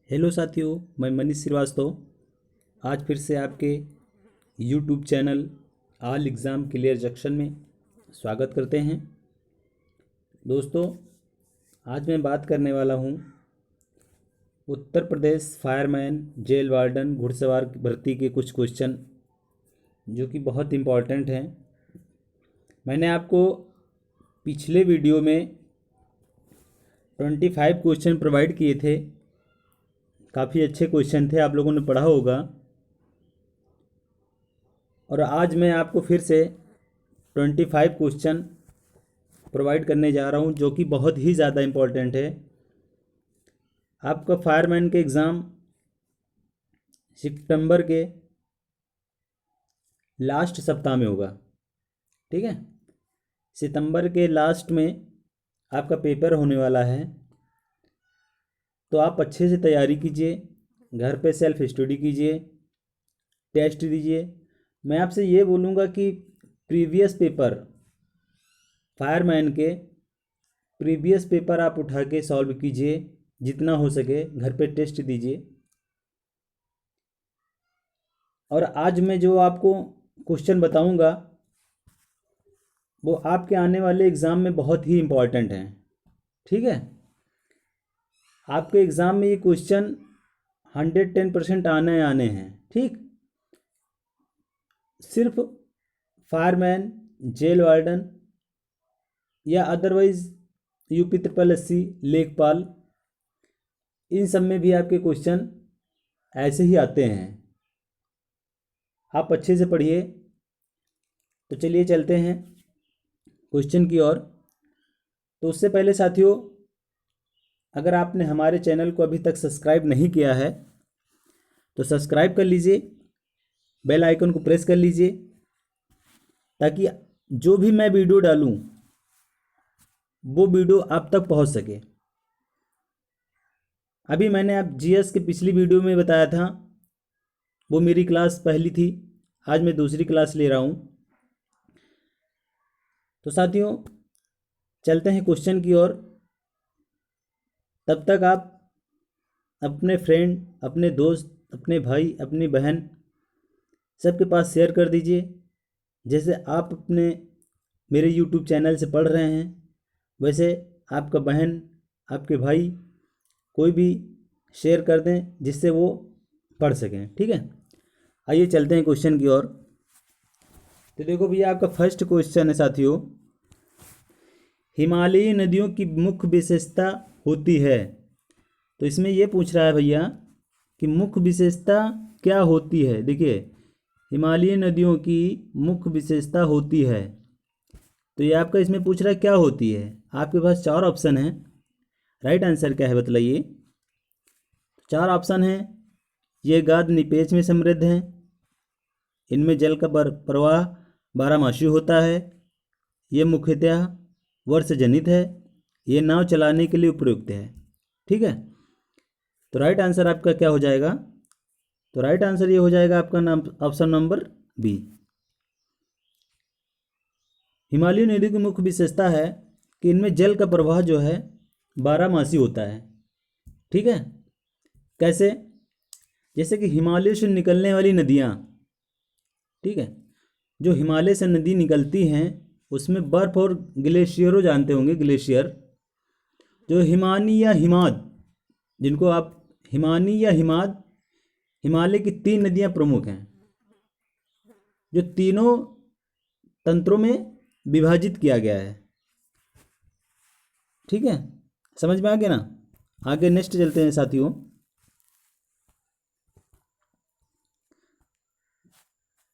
Hello साथियों, मैं मनीष श्रीवास्तव आज फिर से आपके YouTube channel all exam clear junction में स्वागत करते हैं। दोस्तों, आज मैं बात करने वाला हूं Uttar Pradesh fireman, jail warden, घुड़सवार भर्ती के कुछ क्वेश्चन जो कि बहुत इम्पॉर्टेंट हैं। मैंने आपको पिछले वीडियो में 25 क्वेश्चन प्रोवाइड किए थे। काफ़ी अच्छे क्वेश्चन थे, आप लोगों ने पढ़ा होगा। और आज मैं आपको फिर से 25 क्वेश्चन प्रोवाइड करने जा रहा हूं जो कि बहुत ही ज़्यादा इम्पोर्टेंट है। आपका फायरमैन के एग्ज़ाम सितंबर के लास्ट सप्ताह में होगा, ठीक है। सितंबर के लास्ट में आपका पेपर होने वाला है, तो आप अच्छे से तैयारी कीजिए, घर पे सेल्फ स्टडी कीजिए, टेस्ट दीजिए। मैं आपसे ये बोलूँगा कि प्रीवियस पेपर, फायरमैन के प्रीवियस पेपर आप उठा के सॉल्व कीजिए, जितना हो सके घर पे टेस्ट दीजिए। और आज मैं जो आपको क्वेश्चन बताऊंगा वो आपके आने वाले एग्ज़ाम में बहुत ही इम्पोर्टेंट हैं, ठीक है। आपके एग्ज़ाम में ये क्वेश्चन 110% आने हैं, ठीक। सिर्फ फायरमैन, जेल वार्डन या अदरवाइज़ यूपी ट्रिपल एससी, लेखपाल, इन सब में भी आपके क्वेश्चन ऐसे ही आते हैं। आप अच्छे से पढ़िए। तो चलिए चलते हैं क्वेश्चन की ओर। तो उससे पहले साथियों, अगर आपने हमारे चैनल को अभी तक सब्सक्राइब नहीं किया है तो सब्सक्राइब कर लीजिए, बेल आइकन को प्रेस कर लीजिए, ताकि जो भी मैं वीडियो डालूं वो वीडियो आप तक पहुंच सके। अभी मैंने आप जीएस के पिछली वीडियो में बताया था, वो मेरी क्लास पहली थी, आज मैं दूसरी क्लास ले रहा हूं। तो साथियों चलते हैं क्वेश्चन की ओर। तब तक आप अपने फ्रेंड, अपने दोस्त, अपने भाई, अपनी बहन सबके पास शेयर कर दीजिए। जैसे आप अपने मेरे यूट्यूब चैनल से पढ़ रहे हैं, वैसे आपका बहन, आपके भाई कोई भी शेयर कर दें जिससे वो पढ़ सकें, ठीक है। आइए चलते हैं क्वेश्चन की ओर। तो देखो भैया, आपका फर्स्ट क्वेश्चन है साथियों, हिमालयी नदियों की मुख्य विशेषता होती है। तो इसमें ये पूछ रहा है भैया कि मुख्य विशेषता क्या होती है। देखिए, हिमालयी नदियों की मुख्य विशेषता होती है, तो ये आपका इसमें पूछ रहा है क्या होती है। आपके पास 4 ऑप्शन हैं, राइट आंसर क्या है बतलाइए। 4 ऑप्शन हैं। ये गाद निपेज में समृद्ध हैं, इनमें जल का प्रवाह बारहमासी होता है, ये मुख्यतः वर्ष जनित है, ये नाव चलाने के लिए उपयुक्त है, ठीक है। तो राइट आंसर आपका क्या हो जाएगा। तो राइट आंसर ये हो जाएगा आपका नाम ऑप्शन नंबर बी। हिमालयी नदी की मुख्य विशेषता है कि इनमें जल का प्रवाह जो है बारहमासी होता है, ठीक है। कैसे? जैसे कि हिमालय से निकलने वाली नदियाँ, ठीक है, जो हिमालय से नदी निकलती हैं उसमें बर्फ़ और ग्लेशियरों, जानते होंगे ग्लेशियर, जो हिमानी या हिमाद, जिनको आप हिमानी या हिमाद, हिमालय की 3 नदियाँ प्रमुख हैं जो तीनों तंत्रों में विभाजित किया गया है, ठीक है। समझ में आ गया ना। आगे नेक्स्ट चलते हैं साथियों।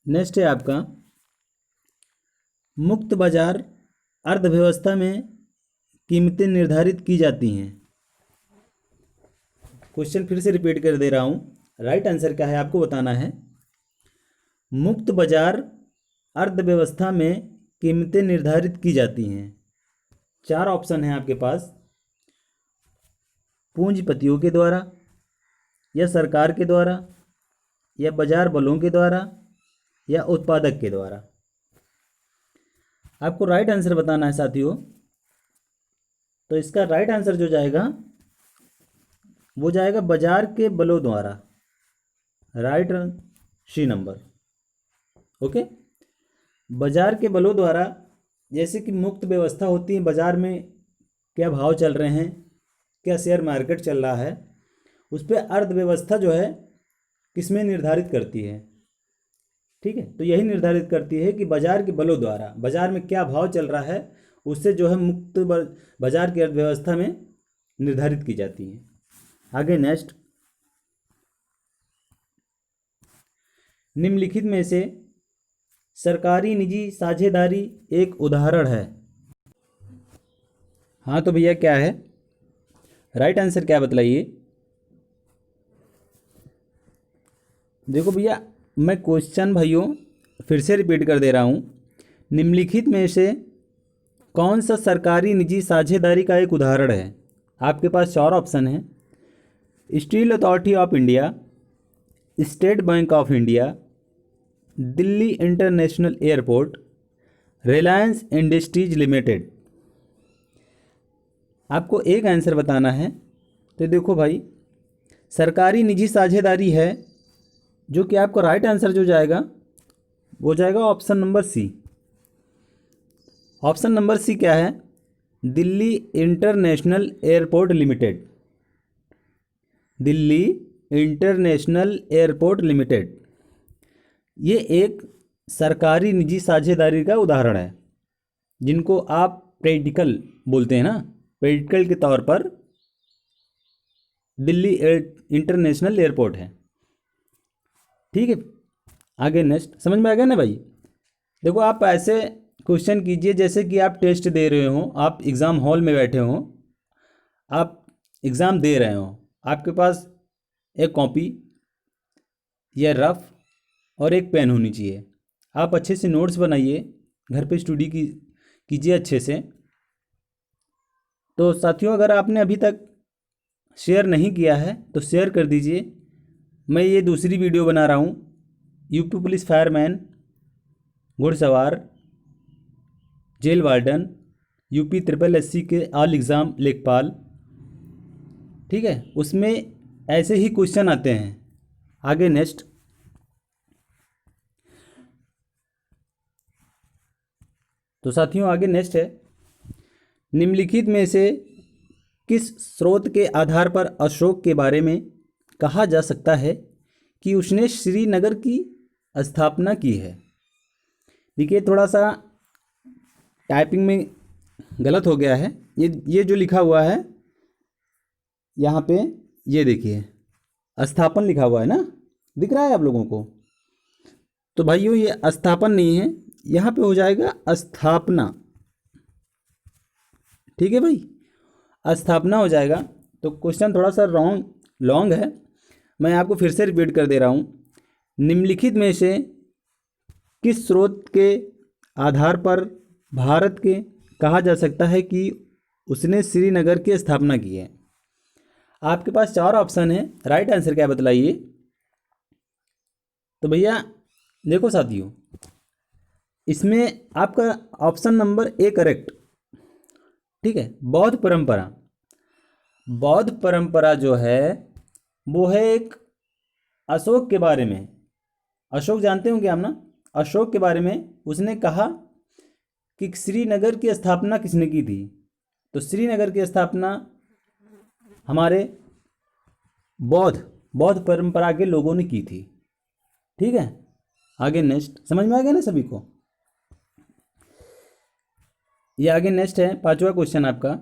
नेक्स्ट है आपका मुक्त बाजार अर्थव्यवस्था में कीमतें निर्धारित की जाती हैं। क्वेश्चन फिर से रिपीट कर दे रहा हूँ, राइट आंसर क्या है आपको बताना है। मुक्त बाजार अर्थव्यवस्था में कीमतें निर्धारित की जाती हैं। 4 ऑप्शन हैं आपके पास, पूंजीपतियों के द्वारा, या सरकार के द्वारा, या बाजार बलों के द्वारा, या उत्पादक के द्वारा। आपको राइट आंसर बताना है साथियों। तो इसका राइट आंसर जो जाएगा वो जाएगा बाजार के बलों द्वारा। राइट, सी नंबर। ओके, बाजार के बलों द्वारा, जैसे कि मुक्त व्यवस्था होती है, बाजार में क्या भाव चल रहे हैं, क्या शेयर मार्केट चल रहा है, उस पर अर्थव्यवस्था जो है किसमें निर्धारित करती है। ठीक है, तो यही निर्धारित करती है कि बाजार के बलों द्वारा बाजार में क्या भाव चल रहा है, उससे जो है मुक्त बाजार की अर्थव्यवस्था में निर्धारित की जाती है। आगे नेक्स्ट, निम्नलिखित में से सरकारी निजी साझेदारी एक उदाहरण है। हाँ तो भैया क्या है, राइट आंसर क्या बतलाइए। देखो भैया, मैं क्वेश्चन भाइयों फिर से रिपीट कर दे रहा हूँ। निम्नलिखित में से कौन सा सरकारी निजी साझेदारी का एक उदाहरण है। आपके पास 4 ऑप्शन हैं: steel authority of India, state bank of India, Delhi international airport, Reliance industries limited. आपको एक आंसर बताना है। तो देखो भाई, सरकारी निजी साझेदारी है, जो कि आपको राइट आंसर जो जाएगा वो जाएगा option number C. Option number C क्या है, Delhi international airport limited. Delhi international airport limited, ये एक सरकारी निजी साझेदारी का उदाहरण है, जिनको आप प्रैक्टिकल बोलते हैं ना, प्रैक्टिकल के तौर पर दिल्ली इंटरनेशनल एयरपोर्ट है। ठीक है, आगे नेक्स्ट, समझ में आ गया ना भाई। देखो, आप ऐसे क्वेश्चन कीजिए जैसे कि आप टेस्ट दे रहे हो, आप एग्ज़ाम हॉल में बैठे हो, आप एग्ज़ाम दे रहे हो, आपके पास एक कॉपी या रफ और एक पेन होनी चाहिए। आप अच्छे से नोट्स बनाइए, घर पे स्टडी कीजिए अच्छे से। तो साथियों, अगर आपने अभी तक शेयर नहीं किया है तो शेयर कर दीजिए। मैं ये दूसरी वीडियो बना रहा हूँ, यूपी पुलिस फायरमैन, घुड़सवार, जेल वार्डन, यूपी SSSC के ऑल एग्ज़ाम लेखपाल। ठीक है, उसमें ऐसे ही क्वेश्चन आते हैं। आगे नेक्स्ट, तो साथियों आगे नेक्स्ट है, निम्नलिखित में से किस स्रोत के आधार पर अशोक के बारे में कहा जा सकता है कि उसने श्रीनगर की स्थापना की है। देखिए, थोड़ा सा टाइपिंग में गलत हो गया है। ये जो लिखा हुआ है यहाँ पे, ये देखिए स्थापन लिखा हुआ है ना, दिख रहा है आप लोगों को। तो भाइयों, ये स्थापन नहीं है, यहाँ पे हो जाएगा स्थापना। ठीक है भाई, स्थापना हो जाएगा। तो क्वेश्चन थोड़ा सा लॉन्ग है, मैं आपको फिर से रिपीट कर दे रहा हूँ। निम्नलिखित में से किस स्रोत के आधार पर भारत के कहा जा सकता है कि उसने श्रीनगर की स्थापना की है। आपके पास 4 ऑप्शन है, राइट आंसर क्या बतलाइए। तो भैया देखो साथियों, इसमें आपका ऑप्शन नंबर ए करेक्ट। ठीक है, बौद्ध परंपरा। बौद्ध परंपरा जो है वो है एक अशोक के बारे में। अशोक जानते होंगे आप ना, अशोक के बारे में उसने कहा कि श्रीनगर की स्थापना किसने की थी। तो श्रीनगर की स्थापना हमारे बौद्ध परंपरा के लोगों ने की थी। ठीक है, आगे नेक्स्ट, समझ में आ गया ना सभी को। ये आगे नेक्स्ट है, 5वां क्वेश्चन आपका,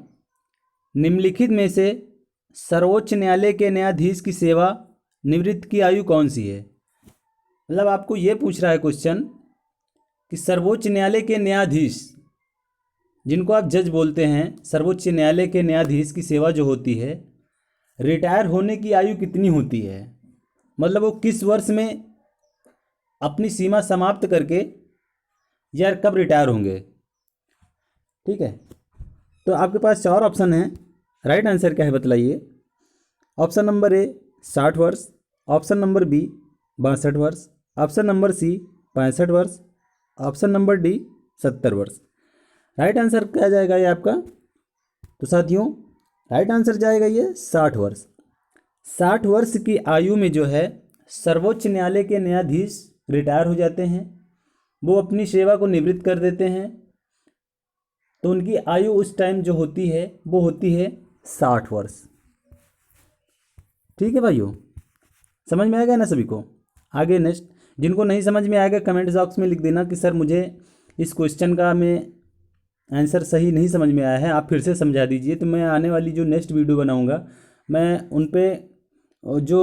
निम्नलिखित में से सर्वोच्च न्यायालय के न्यायाधीश की सेवा निवृत्त की आयु कौन सी है। मतलब आपको ये पूछ रहा है क्वेश्चन कि सर्वोच्च न्यायालय के न्यायाधीश, जिनको आप जज बोलते हैं, सर्वोच्च न्यायालय के न्यायाधीश की सेवा जो होती है, रिटायर होने की आयु कितनी होती है। मतलब वो किस वर्ष में अपनी सीमा समाप्त करके या कब रिटायर होंगे। ठीक है, तो आपके पास 4 ऑप्शन हैं, राइट आंसर क्या है बतलाइए। ऑप्शन नंबर ए 60 वर्ष, ऑप्शन नंबर बी 62 वर्ष, ऑप्शन नंबर सी 65 वर्ष, ऑप्शन नंबर डी 70 वर्ष। राइट आंसर क्या जाएगा ये आपका। तो साथियों, राइट आंसर जाएगा ये 60 वर्ष। 60 वर्ष की आयु में जो है सर्वोच्च न्यायालय के न्यायाधीश रिटायर हो जाते हैं, वो अपनी सेवा को निवृत्त कर देते हैं, तो उनकी आयु उस टाइम जो होती है वो होती है 60 वर्ष। ठीक है भाइयों, समझ में आएगा ना सभी को। आगे नेक्स्ट, जिनको नहीं समझ में आएगा कमेंट बॉक्स में लिख देना कि सर मुझे इस क्वेश्चन का मैं आंसर सही नहीं समझ में आया है, आप फिर से समझा दीजिए। तो मैं आने वाली जो नेक्स्ट वीडियो बनाऊंगा मैं उन पे जो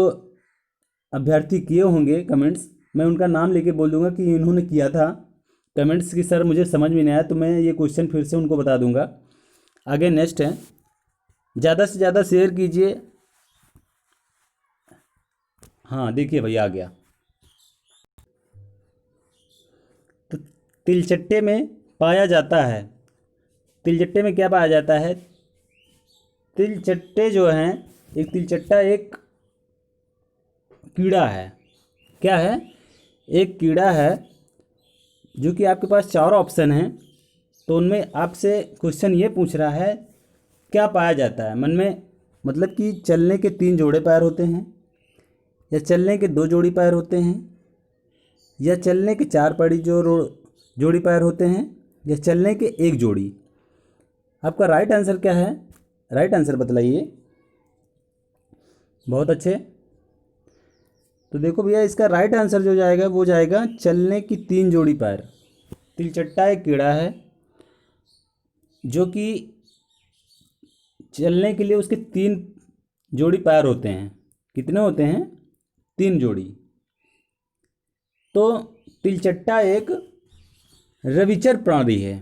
अभ्यर्थी किए होंगे कमेंट्स, मैं उनका नाम लेके बोल दूंगा कि इन्होंने किया था कमेंट्स कि सर मुझे समझ में नहीं आया, तो मैं ये क्वेश्चन फिर से उनको बता दूंगा। आगे नेक्स्ट है, ज़्यादा से ज़्यादा शेयर कीजिए। हाँ देखिए भैया आ गया। तो तिलचट्टे में पाया जाता है, तिलचट्टे में क्या पाया जाता है? तिलचट्टे जो हैं, एक तिलचट्टा एक कीड़ा है। क्या है? एक कीड़ा है जो कि आपके पास 4 ऑप्शन हैं, तो उनमें आपसे क्वेश्चन ये पूछ रहा है क्या पाया जाता है मन में, मतलब कि चलने के 3 जोड़े पैर होते हैं, या चलने के 2 जोड़ी पैर होते हैं, या चलने के 4 पड़ी जोड़ी पैर होते हैं, या चलने के 1 जोड़ी। आपका राइट आंसर क्या है? राइट आंसर बतलाइए। बहुत अच्छे। तो देखो भैया, इसका राइट आंसर जो जाएगा वो जाएगा चलने की 3 जोड़ी पैर। तिलचट्टा एक कीड़ा है जो कि चलने के लिए उसके 3 जोड़ी पैर होते हैं। कितने होते हैं? 3 जोड़ी। तो तिलचट्टा एक रविचर प्राणी है।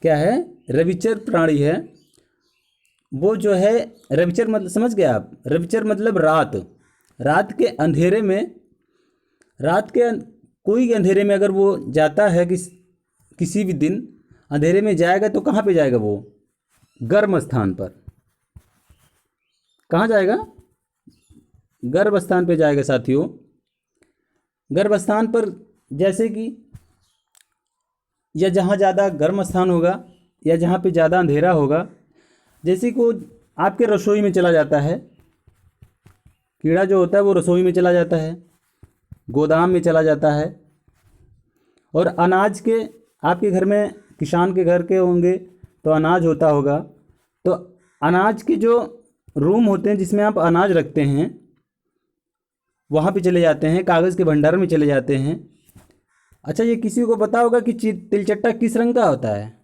क्या है? रविचर प्राणी है। वो जो है रविचर मतलब समझ गए आप? रविचर मतलब रात, रात के अंधेरे में, कोई अंधेरे में अगर वो जाता है किसी भी दिन अंधेरे में जाएगा तो कहाँ पे जाएगा? वो गर्म स्थान पर। कहाँ जाएगा? गर्म स्थान पे जाएगा साथियों। गर्म स्थान पर जैसे कि या जहाँ ज़्यादा गर्म स्थान होगा या जहाँ पे ज़्यादा अंधेरा होगा, जैसे कि वो आपके रसोई में चला जाता है। कीड़ा जो होता है वो रसोई में चला जाता है, गोदाम में चला जाता है, और अनाज के आपके घर में किसान के घर के होंगे तो अनाज होता होगा, तो अनाज के जो रूम होते हैं जिसमें आप अनाज रखते हैं वहाँ पे चले जाते हैं, कागज़ के भंडार में चले जाते हैं। अच्छा, ये किसी को पता होगा कि तिलचट्टा किस रंग का होता है?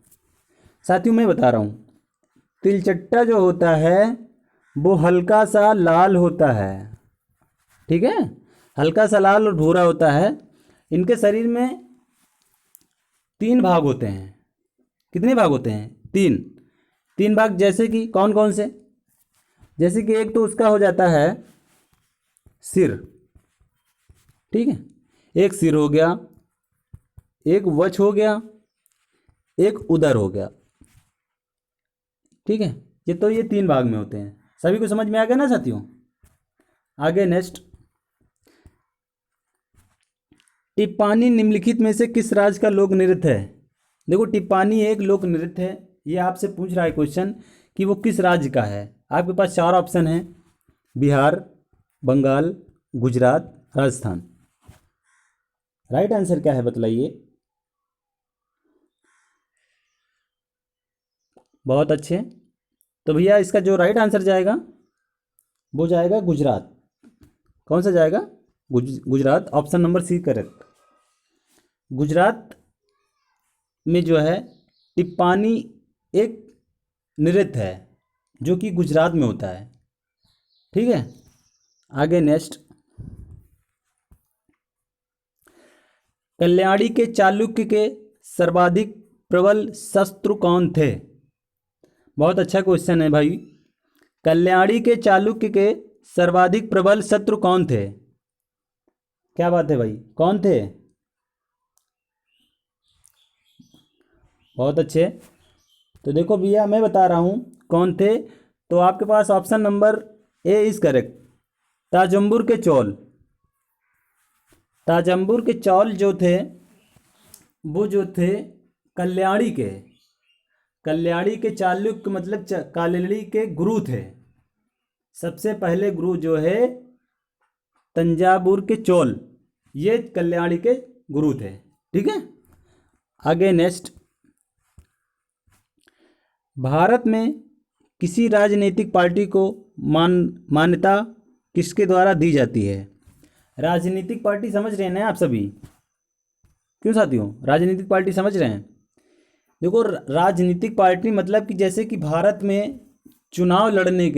साथियों मैं बता रहा हूँ, तिलचट्टा जो होता है वो हल्का सा लाल होता है। ठीक है, हल्का सा लाल और भूरा होता है। इनके शरीर में 3 भाग होते हैं। कितने भाग होते हैं? 3 भाग। जैसे कि कौन कौन से? जैसे कि एक तो उसका हो जाता है सिर। ठीक है, एक सिर हो गया, एक वक्ष हो गया, एक उदर हो गया। ठीक है, ये 3 भाग में होते हैं। सभी को समझ में आ गया ना साथियों? आगे नेक्स्ट, टिप्पानी निम्नलिखित में से किस राज्य का लोक नृत्य है? देखो, टिप्पानी एक लोक नृत्य है। ये आपसे पूछ रहा है क्वेश्चन कि वो किस राज्य का है। आपके पास 4 ऑप्शन हैं, बिहार, बंगाल, गुजरात, राजस्थान। राइट आंसर क्या है बतलाइए। बहुत अच्छे। तो भैया इसका जो राइट आंसर जाएगा वो जाएगा गुजरात। कौन सा जाएगा? Gujarat. Option number C correct. Gujarat में जो है टिप्पानी एक नृत्य है जो कि गुजरात में होता है। ठीक है, आगे नेक्स्ट, कल्याणी के चालुक्य के सर्वाधिक प्रबल शत्रु कौन थे? बहुत अच्छा क्वेश्चन है भाई। कल्याणी के चालुक्य के सर्वाधिक प्रबल शत्रु कौन थे? क्या बात है भाई, कौन थे? बहुत अच्छे। तो देखो भैया मैं बता रहा हूँ कौन थे। तो आपके पास option number A is correct, Thanjavur के चोल। ताजम्बुर के चौल जो थे वो जो थे कल्याणी के चालुक्य मतलब कल्याणी के गुरु थे। सबसे पहले गुरु जो है तंजावुर के चोल, ये कल्याणी के गुरु थे। ठीक है, आगे नेक्स्ट। भारत में किसी राजनीतिक पार्टी को मान्यता किसके द्वारा दी जाती है? राजनीतिक पार्टी समझ रहे हैं ना आप सभी? क्यों साथियों, राजनीतिक पार्टी समझ रहे हैं? देखो, राजनीतिक पार्टी मतलब कि जैसे कि भारत में चुनाव लड़ने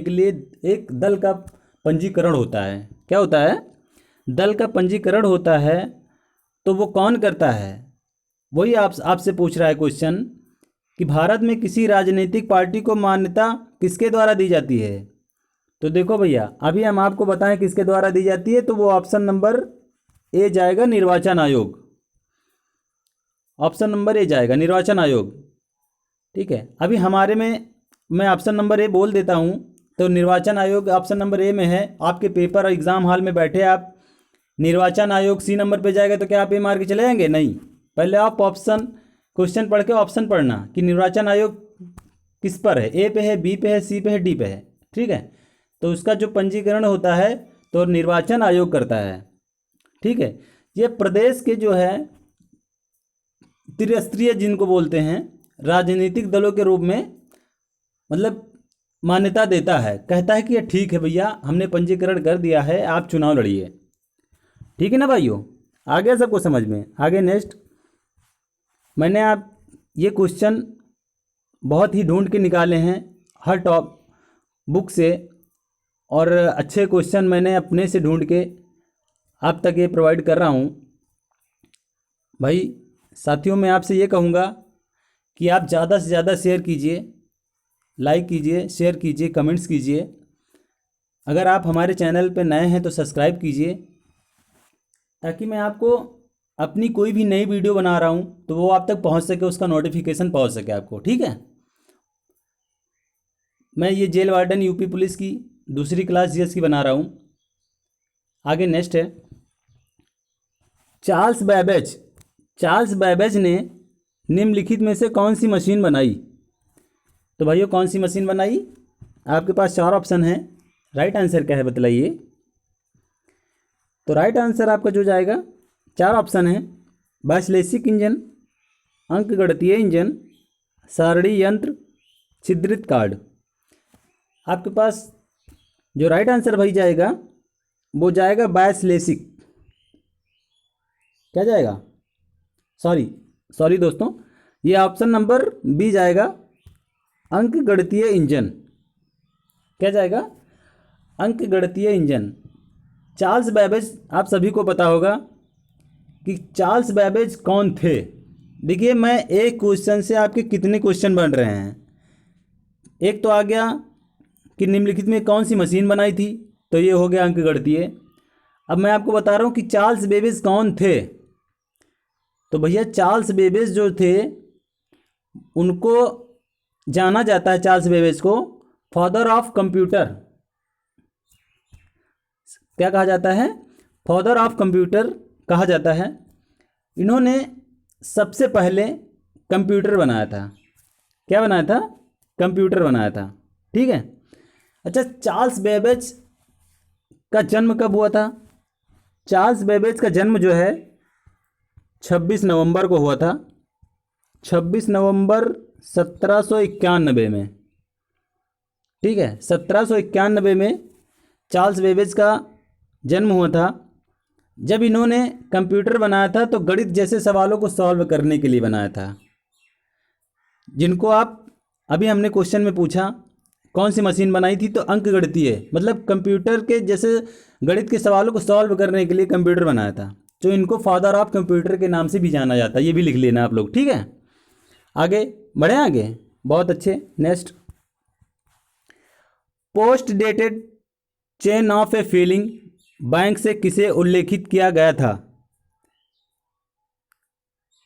के लिए, एक दल का पंजीकरण होता है। क्या होता है? दल का पंजीकरण होता है। तो वो कौन करता है? वही आपसे पूछ रहा है क्वेश्चन कि भारत में किसी राजनीतिक पार्टी को मान्यता किसके द्वारा दी जाती है? तो देखो भैया, अभी हम आपको बताएं किसके द्वारा दी जाती है, तो वो ऑप्शन नंबर ए जाएगा, निर्वाचन आयोग। ऑप्शन नंबर ए जाएगा, निर्वाचन आयोग। ठीक है, अभी हमारे में मैं ऑप्शन नंबर ए बोल देता हूँ। तो निर्वाचन आयोग ऑप्शन नंबर ए में है। आपके पेपर और एग्ज़ाम हॉल में बैठे आप, निर्वाचन आयोग सी नंबर पे जाएगा तो क्या आप ए मार के चले जाएंगे? नहीं, पहले आप ऑप्शन क्वेश्चन पढ़ के ऑप्शन पढ़ना कि निर्वाचन आयोग किस पर है, ए पे है, बी पे है, सी पे है, डी पे है। ठीक है, तो उसका जो पंजीकरण होता है तो निर्वाचन आयोग करता है। ठीक है, ये प्रदेश के जो है त्रिस्तरीय जिनको बोलते हैं, राजनीतिक दलों के रूप में मतलब मान्यता देता है, कहता है कि ये ठीक है भैया, हमने पंजीकरण कर दिया है, आप चुनाव लड़िए। ठीक है ना भाइयों, आ गया सबको समझ में? आगे नेक्स्ट। मैंने आप ये क्वेश्चन बहुत ही ढूंढ के निकाले हैं हर टॉप बुक से, और अच्छे क्वेश्चन मैंने अपने से ढूंढ के आप तक ये प्रोवाइड कर रहा हूँ। भाई साथियों, मैं आपसे ये कहूँगा कि आप ज़्यादा से ज़्यादा शेयर कीजिए, लाइक कीजिए, शेयर कीजिए, कमेंट्स कीजिए। अगर आप हमारे चैनल पर नए हैं तो सब्सक्राइब कीजिए, ताकि मैं आपको अपनी कोई भी नई वीडियो बना रहा हूँ तो वो आप तक पहुँच सके, उसका नोटिफिकेशन पहुँच सके आपको। ठीक है, मैं ये जेल वार्डन यूपी पुलिस की दूसरी क्लास जीएस की बना रहा हूँ। आगे नेक्स्ट है, चार्ल्स बैबेज ने निम्नलिखित में से कौन सी मशीन बनाई? तो भाइयों, कौन सी मशीन बनाई? आपके पास 4 ऑप्शन हैं, राइट आंसर क्या है बतलाइए। तो राइट आंसर आपका जो जाएगा, 4 ऑप्शन हैं, वैश्लेषिक इंजन, अंकगणितीय इंजन, सारणी यंत्र, छिद्रित कार्ड। आपके पास जो राइट आंसर भाई जाएगा वो जाएगा वैश्लेषिक। क्या जाएगा? सॉरी दोस्तों, ये ऑप्शन नंबर बी जाएगा, अंकगणितीय इंजन। क्या जाएगा? अंकगणितीय इंजन। चार्ल्स बैबेज, आप सभी को पता होगा कि चार्ल्स बैबेज कौन थे। देखिए, मैं एक क्वेश्चन से आपके कितने क्वेश्चन बन रहे हैं। एक तो आ गया कि निम्नलिखित में कौन सी मशीन बनाई थी, तो ये हो गया अंकगणितीय। अब मैं आपको बता रहा हूँ कि चार्ल्स बेबेज कौन थे। तो भैया, चार्ल्स बेबेज जो थे उनको जाना जाता है, चार्ल्स बेबेज को फादर ऑफ कंप्यूटर। क्या कहा जाता है? फादर ऑफ कंप्यूटर कहा जाता है। इन्होंने सबसे पहले कंप्यूटर बनाया था। क्या बनाया था? कंप्यूटर बनाया था। ठीक है, अच्छा, चार्ल्स बेबेज का जन्म कब हुआ था? चार्ल्स बेबेज का जन्म जो है 26 नवंबर को हुआ था, 26 नवंबर 1791 में। ठीक है, 1791 में चार्ल्स बेबेज का जन्म हुआ था। जब इन्होंने कंप्यूटर बनाया था तो गणित जैसे सवालों को सॉल्व करने के लिए बनाया था, जिनको आप अभी हमने क्वेश्चन में पूछा कौन सी मशीन बनाई थी, तो अंकगणितीय, मतलब कंप्यूटर के जैसे गणित के सवालों को सॉल्व करने के लिए कंप्यूटर बनाया था, जो इनको फादर ऑफ कंप्यूटर के नाम से भी जाना जाता है। ये भी लिख लेना आप लोग। ठीक है, आगे बढ़े, आगे बहुत अच्छे। Next, post dated chain of a feeling bank से किसे उल्लेखित किया गया था?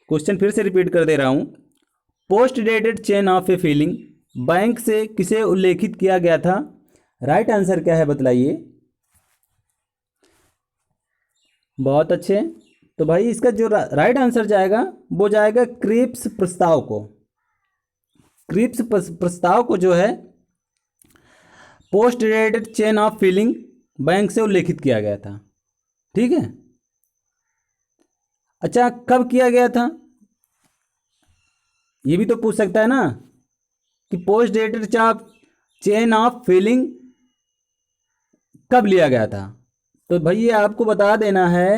क्वेश्चन फिर से रिपीट कर दे रहा हूं। Post dated chain of a feeling bank से किसे उल्लेखित किया गया था? राइट आंसर क्या है बतलाइए। बहुत अच्छे। तो भाई, इसका जो राइट आंसर जाएगा वो जाएगा क्रिप्स प्रस्ताव को। क्रिप्स प्रस्ताव को जो है post dated chain of filing bank से उल्लेखित किया गया था। ठीक है, अच्छा कब किया गया था, ये भी तो पूछ सकता है ना कि post dated chain of filing कब लिया गया था। तो भैया आपको बता देना है,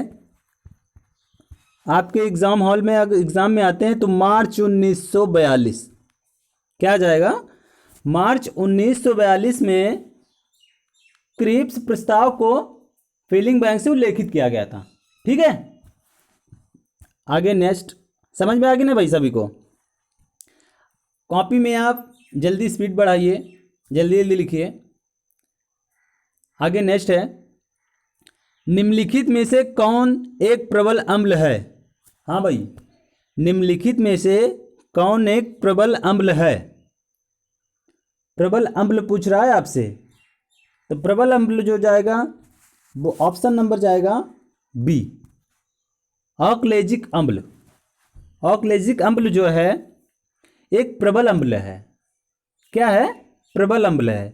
आपके एग्जाम हॉल में अगर एग्जाम में आते हैं तो मार्च 1942 क्या आ जाएगा, मार्च 1942 में क्रिप्स प्रस्ताव को फिलिंग बैंक से उल्लेखित किया गया था। ठीक है, आगे नेक्स्ट, समझ में आ गया ना भाई सभी को। कॉपी में आप जल्दी स्पीड बढ़ाइए, जल्दी जल्दी लिखिए। आगे नेक्स्ट है, निम्नलिखित में से कौन एक प्रबल अम्ल है। हाँ भाई, निम्नलिखित में से कौन एक प्रबल अम्ल है, प्रबल अम्ल पूछ रहा है आपसे। तो प्रबल अम्ल जो जाएगा वो ऑप्शन नंबर जाएगा बी, ऑक्लेजिक अम्ल। ऑक्लेजिक अम्ल जो है एक प्रबल अम्ल है। क्या है, प्रबल अम्ल है।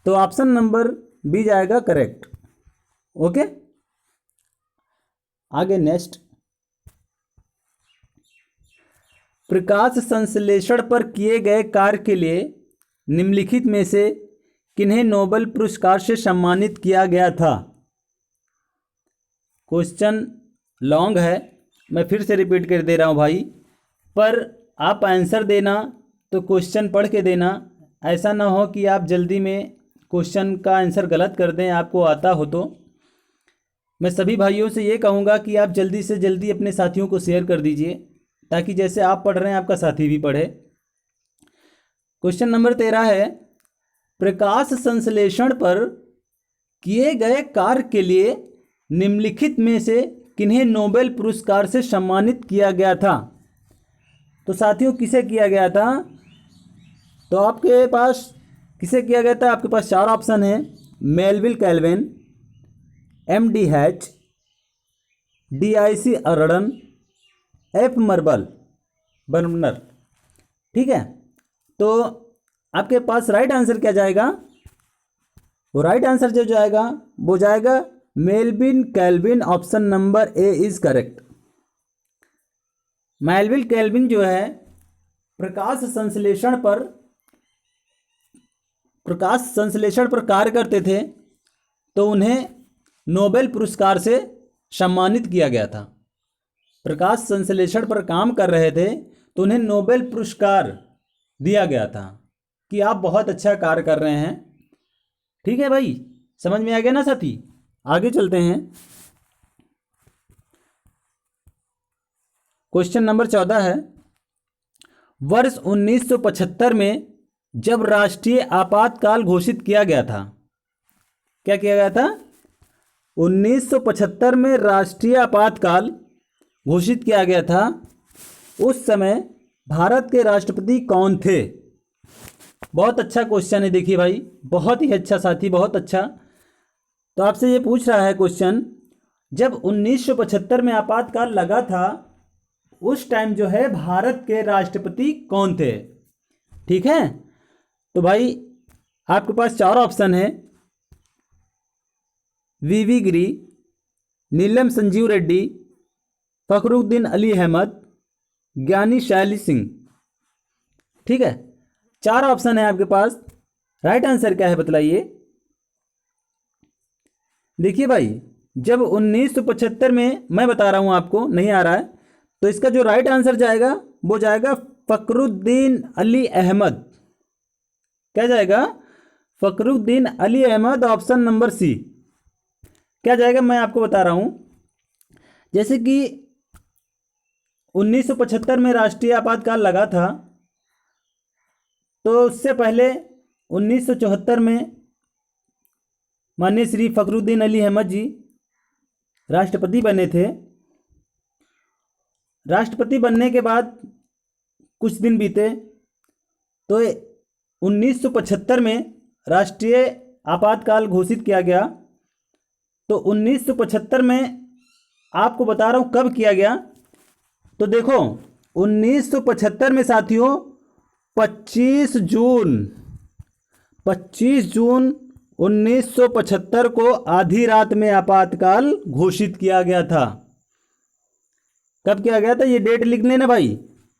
तो ऑप्शन नंबर बी जाएगा करेक्ट। ओके, आगे नेक्स्ट, प्रकाश संश्लेषण पर किए गए कार्य के लिए निम्नलिखित में से किन्हें नोबेल पुरस्कार से सम्मानित किया गया था। क्वेश्चन लॉन्ग है, मैं फिर से रिपीट कर दे रहा हूँ भाई, पर आप आंसर देना तो क्वेश्चन पढ़ के देना, ऐसा ना हो कि आप जल्दी में क्वेश्चन का आंसर गलत कर दें, आपको आता हो तो। मैं सभी भाइयों से ये कहूँगा कि आप जल्दी से जल्दी अपने साथियों को शेयर कर दीजिए, ताकि जैसे आप पढ़ रहे हैं आपका साथी भी पढ़े। क्वेश्चन नंबर 13 है, प्रकाश संश्लेषण पर किए गए कार्य के लिए निम्नलिखित में से किन्हें नोबेल पुरस्कार से सम्मानित किया गया था। तो साथियों किसे किया गया था, तो आपके पास किसे किया गया था, आपके पास चार ऑप्शन है, Melville Calvin, MD Hatch, DIC Arden, F Marble Burner. ठीक है, तो आपके पास राइट आंसर क्या जाएगा, वो राइट आंसर जो जाएगा वो जाएगा Melville Calvin. Option number A is correct. Melville Calvin जो है प्रकाश संश्लेषण पर कार्य करते थे, तो उन्हें नोबेल पुरस्कार से सम्मानित किया गया था। प्रकाश संश्लेषण पर काम कर रहे थे तो उन्हें नोबेल पुरस्कार दिया गया था कि आप बहुत अच्छा कार्य कर रहे हैं। ठीक है भाई, समझ में आ गया ना साथी। आगे चलते हैं, क्वेश्चन नंबर 14 है, वर्ष 1975 में जब राष्ट्रीय आपातकाल घोषित किया गया था, क्या किया गया था, 1975 में राष्ट्रीय आपातकाल घोषित किया गया था, उस समय भारत के राष्ट्रपति कौन थे। बहुत अच्छा क्वेश्चन है, देखिए भाई, बहुत ही अच्छा साथी, बहुत अच्छा। तो आपसे ये पूछ रहा है क्वेश्चन, जब 1975 में आपातकाल लगा था उस टाइम जो है भारत के राष्ट्रपति कौन थे। ठीक है, तो भाई आपके पास चार ऑप्शन है, VV गिरी, नीलम संजीव रेड्डी, फखरुद्दीन अली अहमद, ज्ञानी शैली सिंह। ठीक है, चार ऑप्शन है आपके पास, राइट आंसर क्या है बतलाइए। देखिए भाई, जब 1975 में, मैं बता रहा हूं आपको, नहीं आ रहा है, तो इसका जो राइट आंसर जाएगा वो जाएगा फखरुद्दीन अली अहमद। क्या जाएगा, Fakhruddin Ali Ahmed, option number C. क्या जाएगा, मैं आपको बता रहा हूं, जैसे कि 1975 में राष्ट्रीय आपातकाल लगा था, तो उससे पहले 1974 में माननीय श्री फखरुद्दीन अली अहमद जी राष्ट्रपति बने थे। राष्ट्रपति बनने के बाद कुछ दिन बीते तो 1975 में राष्ट्रीय आपातकाल घोषित किया गया। तो 1975 में आपको बता रहा हूँ कब किया गया, तो देखो 1975 में साथियों 25 जून 1975 को आधी रात में आपातकाल घोषित किया गया था। कब किया गया था ये डेट लिख लेना भाई।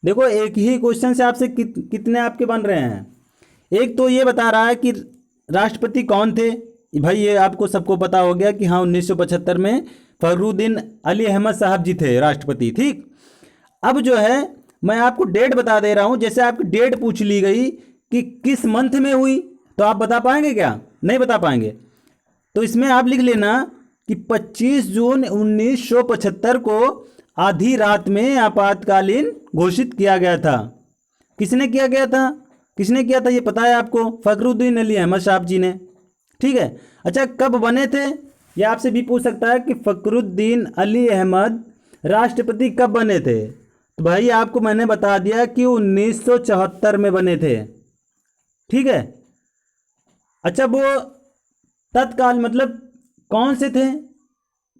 देखो एक ही क्वेश्चन से आपसे कितने आपके बन रहे हैं। एक तो ये बता रहा है कि राष्ट्रपति कौन थे, भाई ये आपको सबको पता हो गया कि हाँ 1975 में फखरुद्दीन अली अहमद साहब जी थे राष्ट्रपति। ठीक, अब जो है मैं आपको डेट बता दे रहा हूँ। जैसे आपकी डेट पूछ ली गई कि किस मंथ में हुई, तो आप बता पाएंगे क्या? नहीं बता पाएंगे। तो इसमें आप लिख लेना कि 25 जून 1975 को आधी रात में आपातकालीन घोषित किया गया था। किसने किया गया था? किसने किया था ये पता है आपको? फखरुद्दीन अली अहमद साहब जी ने। ठीक है। अच्छा कब बने थे ये आपसे भी पूछ सकता है कि फखरुद्दीन अली अहमद राष्ट्रपति कब बने थे। तो भाई आपको मैंने बता दिया कि 1974 में बने थे। ठीक है। अच्छा वो तत्काल मतलब कौन से थे?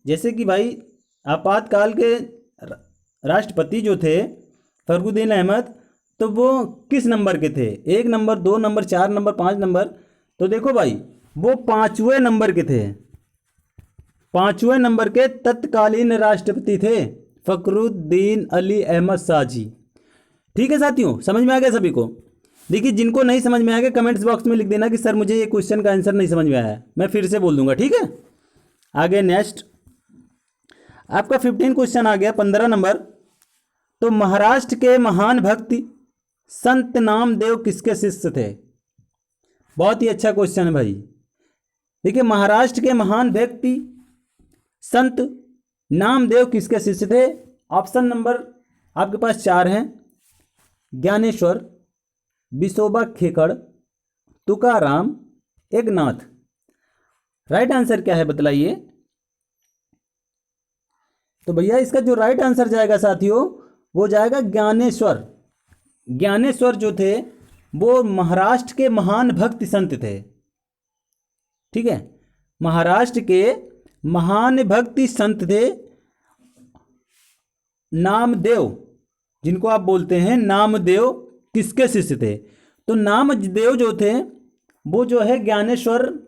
जैसे कि भाई आपातकाल के राष्ट्रपति जो थे फखरुद्दीन अहमद, तो वो किस नंबर के थे? 1 नंबर, 2 नंबर, 4 नंबर, 5 नंबर? तो देखो भाई वो 5वें नंबर के थे। 5वें नंबर के तत्कालीन राष्ट्रपति थे फखरुद्दीन अली अहमद शाह जी। ठीक है साथियों, समझ में आ गया सभी को? देखिए जिनको नहीं समझ में आएगा कमेंट्स बॉक्स में लिख देना कि सर मुझे ये क्वेश्चन का आंसर नहीं समझ में आया। मैं फिर से बोल दूंगा। ठीक है। आगे नेक्स्ट आपका 15 क्वेश्चन आ गया 15 नंबर। तो महाराष्ट्र के महान भक्त संत नामदेव किसके शिष्य थे? बहुत ही अच्छा क्वेश्चन है भाई। देखिए महाराष्ट्र के महान व्यक्ति संत नामदेव किसके शिष्य थे? ऑप्शन नंबर आपके पास 4 हैं। ज्ञानेश्वर, विसोबा खेकड़, तुकाराम, एकनाथ। राइट आंसर क्या है बतलाइए? तो भैया इसका जो राइट आंसर जाएगा साथियों वो जाएगा ज्ञानेश्वर। ज्ञानेश्वर जो थे वो महाराष्ट्र के महान भक्त संत थे। ठीक है, महाराष्ट्र के महान भक्ति संत थे नामदेव, जिनको आप बोलते हैं नामदेव किसके शिष्य थे? तो नामदेव जो थे वो जो है ज्ञानेश्वर,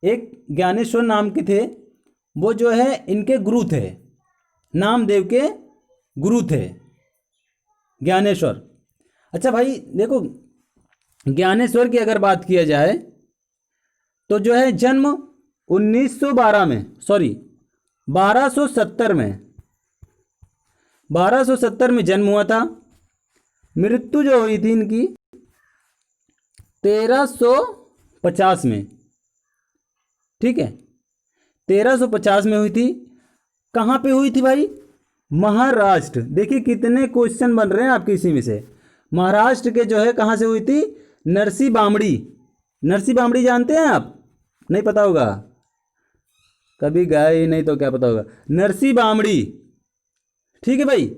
एक ज्ञानेश्वर नाम के थे, वो जो है इनके गुरु थे, नामदेव के गुरु थे ज्ञानेश्वर। अच्छा भाई देखो ज्ञानेश्वर की अगर बात किया जाए तो जो है जन्म 1912 में, सॉरी 1270 में, 1270 में जन्म हुआ था। मृत्यु जो हुई थी इनकी 1350 में। ठीक है, 1350 में हुई थी। कहाँ पे हुई थी भाई? महाराष्ट्र। देखिए कितने क्वेश्चन बन रहे हैं आपके इसी में से। महाराष्ट्र के जो है कहाँ से हुई थी? नरसी बामड़ी। नरसी बामड़ी जानते हैं आप? नहीं पता होगा, कभी गए ही नहीं तो क्या पता होगा। नरसी बामड़ी। ठीक है भाई,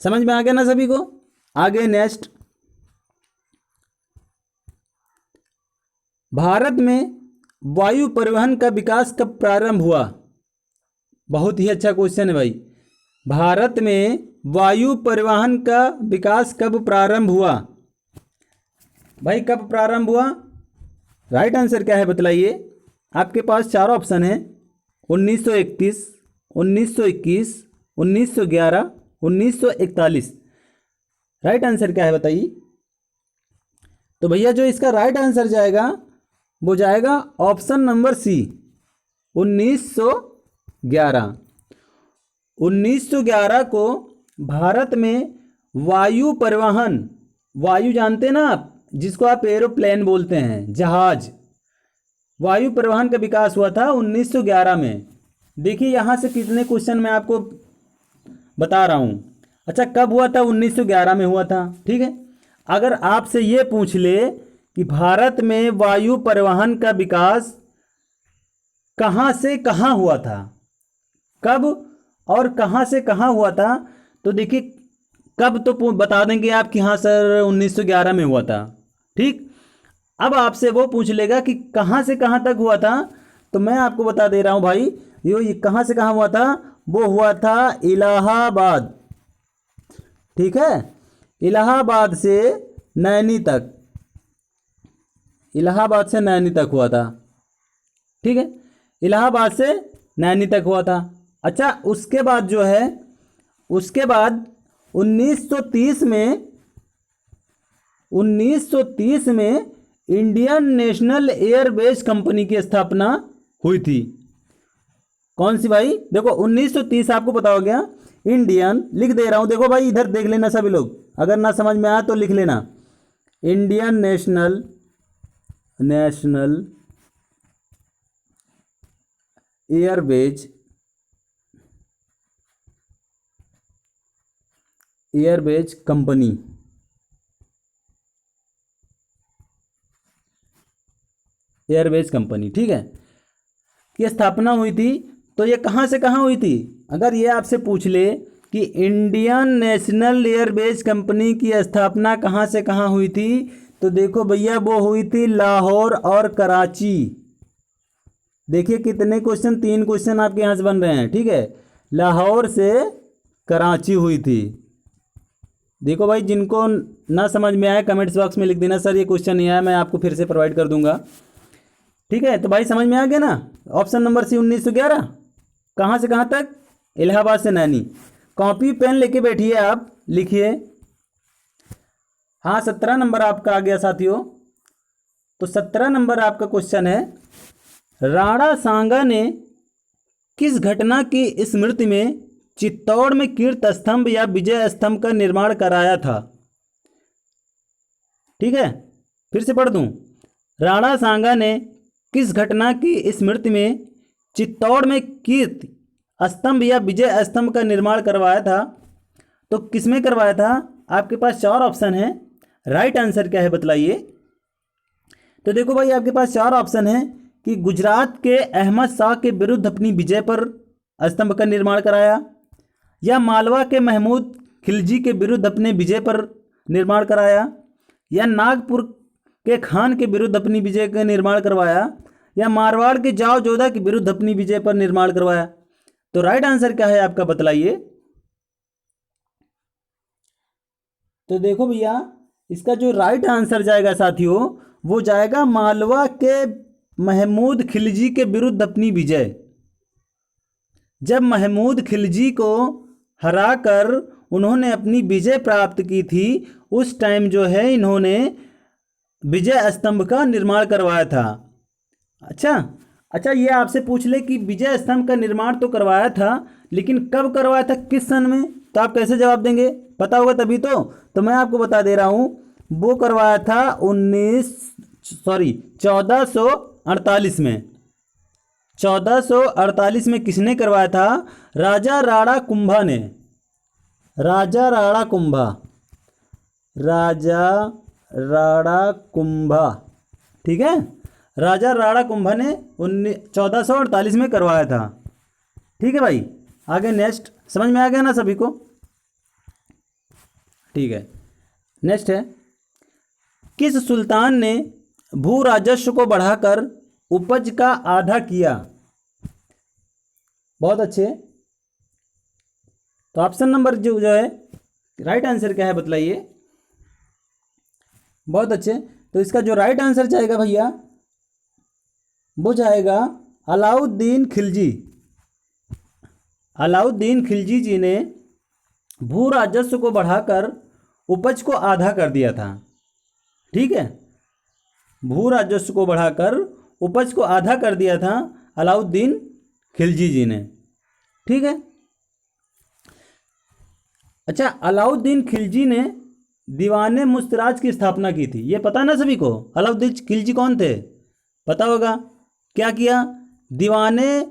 समझ में आ गया ना सभी को? आगे नेक्स्ट, भारत में वायु परिवहन का विकास कब प्रारंभ हुआ? बहुत ही अच्छा क्वेश्चन है भाई। भारत में वायु परिवहन का विकास कब प्रारंभ हुआ? भाई कब प्रारंभ हुआ? राइट आंसर क्या है बतलाइए? आपके पास 4 ऑप्शन है। 1931, 1921, 1911, 1941। राइट आंसर क्या है बताइए? तो भैया जो इसका राइट आंसर जाएगा वो जाएगा ऑप्शन नंबर सी, 1911। 1911 को भारत में वायु परिवहन, वायु जानते हैं ना आप, जिसको आप एरोप्लेन बोलते हैं, जहाज, वायु परिवहन का विकास हुआ था 1911 में। देखिए यहाँ से कितने क्वेश्चन मैं आपको बता रहा हूँ। अच्छा कब हुआ था? 1911 में हुआ था। ठीक है, अगर आपसे ये पूछ ले कि भारत में वायु परिवहन का विकास कहाँ से कहाँ हुआ था, कब और कहाँ से कहाँ हुआ था, तो देखिए कब तो बता देंगे आप कि हाँ सर 1911 में हुआ था। ठीक, अब आपसे वो पूछ लेगा कि कहाँ से कहाँ तक हुआ था, तो मैं आपको बता दे रहा हूँ भाई ये कहाँ से कहाँ हुआ था। वो हुआ था इलाहाबाद। ठीक है, इलाहाबाद से नैनी तक, इलाहाबाद से नैनी तक हुआ था। ठीक है, इलाहाबाद से नैनी तक हुआ था। अच्छा, उसके बाद जो है, उसके बाद 1930 में इंडियन नेशनल एयरवेज कंपनी की स्थापना हुई थी। कौन सी भाई? देखो 1930 आपको पता हो गया। इंडियन लिख दे रहा हूं, देखो भाई इधर देख लेना सभी लोग, अगर ना समझ में आया तो लिख लेना। Indian national Airways company, Airways company, ठीक है, की स्थापना हुई थी। तो ये कहाँ से कहाँ हुई थी? अगर ये आपसे पूछ ले कि इंडियन नेशनल एयरवेज कंपनी की स्थापना कहाँ से कहाँ हुई थी, तो देखो भैया वो हुई थी लाहौर और कराची। देखिए कितने क्वेश्चन, 3 क्वेश्चन आपके यहाँ से बन रहे हैं, ठीक है। लाहौर से कराची हुई थी। देखो भाई, जिनको ना समझ में आए कमेंट्स बॉक्स में लिख देना, सर ये क्वेश्चन नहीं आया, मैं आपको फिर से प्रोवाइड कर दूंगा, ठीक है। तो भाई समझ में आ गया ना। Option number C 1911। कहाँ से कहाँ तक? इलाहाबाद से नैनी। कॉपी पेन लेके बैठिए, आप लिखिए। हाँ, 17 नंबर आपका आ गया साथियों। तो 17 नंबर आपका क्वेश्चन है, राणा सांगा ने किस घटना की स्मृति में चित्तौड़ में कीर्त स्तंभ या विजय स्तंभ का निर्माण कराया था? ठीक है, फिर से पढ़ दूं। राणा सांगा ने किस घटना की स्मृति में चित्तौड़ में कीर्त स्तंभ या विजय स्तंभ का निर्माण करवाया था? तो किसमें करवाया था? आपके पास 4 ऑप्शन है। राइट आंसर क्या है बतलाइए। तो देखो भाई, आपके पास 4 ऑप्शन है कि गुजरात के अहमद शाह के विरुद्ध अपनी विजय पर स्तंभ का निर्माण कराया, या मालवा के महमूद खिलजी के विरुद्ध अपने विजय पर निर्माण कराया, या नागपुर के खान के विरुद्ध अपनी विजय का निर्माण करवाया, या मारवाड़ के जाओ जोधा के विरुद्ध अपनी विजय पर निर्माण करवाया। तो राइट आंसर क्या है आपका बतलाइए। तो देखो भैया, इसका जो राइट आंसर जाएगा साथियों, वो जाएगा मालवा के महमूद खिलजी के विरुद्ध अपनी विजय। जब महमूद खिलजी को हराकर उन्होंने अपनी विजय प्राप्त की थी, उस टाइम जो है इन्होंने विजय स्तंभ का निर्माण करवाया था। अच्छा, ये आपसे पूछ ले कि विजय स्तंभ का निर्माण तो करवाया था, लेकिन कब करवाया था, किस सन में, तो आप कैसे जवाब देंगे? पता होगा तभी तो मैं आपको बता दे रहा हूं। वो करवाया था 1448 में। 1448 में किसने करवाया था? राजा राणा कुंभा ने। राजा राणा कुंभा, ठीक है, राजा राणा कुंभा ने 1448 में करवाया था। ठीक है भाई, आगे नेक्स्ट समझ में आ गया ना सभी को? ठीक है, नेक्स्ट है, किस सुल्तान ने भू राजस्व को बढ़ाकर उपज का आधा किया? बहुत अच्छे। तो ऑप्शन नंबर जो है राइट आंसर क्या है बतलाइए। बहुत अच्छे। तो इसका जो राइट आंसर जाएगा भैया, वो जाएगा अलाउद्दीन खिलजी। अलाउद्दीन खिलजी जी ने भू राजस्व को बढ़ाकर उपज को आधा कर दिया था। ठीक है, भू राजस्व को बढ़ाकर उपज को आधा कर दिया था अलाउद्दीन खिलजी जी ने। ठीक है। अच्छा, अलाउद्दीन खिलजी ने दीवाने मुस्तराज की स्थापना की थी, ये पता ना सभी को? अलाउद्दीन खिलजी कौन थे? पता होगा। क्या किया? दीवाने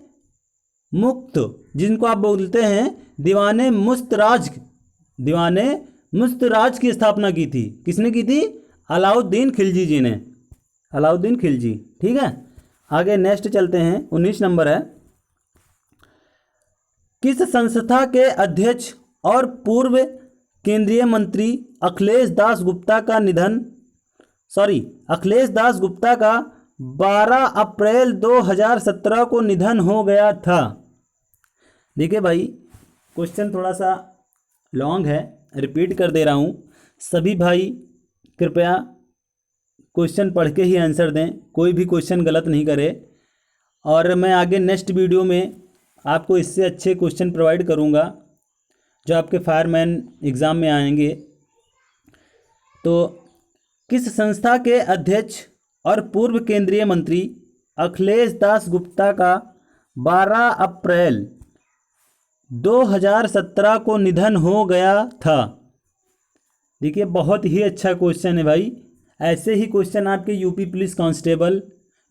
मुक्त, जिनको आप बोलते हैं दीवाने मुस्तराज की स्थापना की थी। किसने की थी? अलाउद्दीन खिलजी जी ने। अलाउद्दीन खिलजी। ठीक है, आगे नेक्स्ट चलते हैं। 19 नंबर है, किस संस्था के अध्यक्ष और पूर्व केंद्रीय मंत्री अखिलेश दास गुप्ता का 12 अप्रैल 2017 को निधन हो गया था? देखिए भाई, क्वेश्चन थोड़ा सा लॉन्ग है, रिपीट कर दे रहा हूँ। सभी भाई कृपया क्वेश्चन पढ़ के ही आंसर दें, कोई भी क्वेश्चन गलत नहीं करे। और मैं आगे नेक्स्ट वीडियो में आपको इससे अच्छे क्वेश्चन प्रोवाइड करूँगा जो आपके फायरमैन एग्ज़ाम में आएंगे। तो किस संस्था के अध्यक्ष और पूर्व केंद्रीय मंत्री अखिलेश दास गुप्ता का 12 अप्रैल 2017 को निधन हो गया था? देखिए, बहुत ही अच्छा क्वेश्चन है भाई। ऐसे ही क्वेश्चन आपके UP police constable,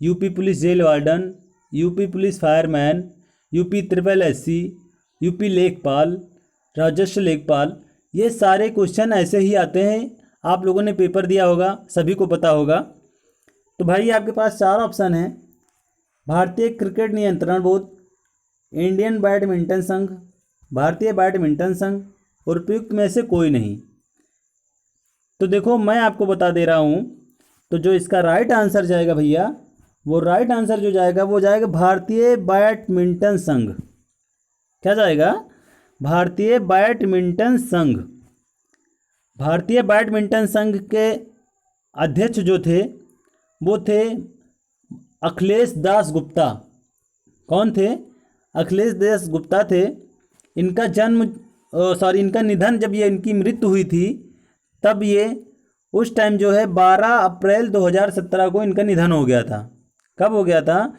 UP police jail warden, UP police fireman, UP triple SC, UP लेखपाल, राजस्व लेखपाल, ये सारे क्वेश्चन ऐसे ही आते हैं। आप लोगों ने पेपर दिया होगा, सभी को पता होगा। तो भाई आपके पास 4 ऑप्शन हैं: भारतीय क्रिकेट नियंत्रण बोर्ड, इंडियन बैडमिंटन संघ, भारतीय बैडमिंटन संघ, उपयुक्त में से कोई नहीं। तो देखो, मैं आपको बता दे रहा हूँ। तो जो इसका राइट आंसर जाएगा भैया, वो राइट आंसर जो जाएगा वो जाएगा भारतीय बैडमिंटन संघ। क्या जाएगा? भारतीय बैडमिंटन संघ। भारतीय बैडमिंटन संघ के अध्यक्ष जो थे वो थे अखिलेश दास गुप्ता। कौन थे? अखिलेश दास गुप्ता थे। इनका इनका निधन, जब ये इनकी मृत्यु हुई थी तब ये उस टाइम जो है 12 अप्रैल 2017 को इनका निधन हो गया था। कब हो गया था?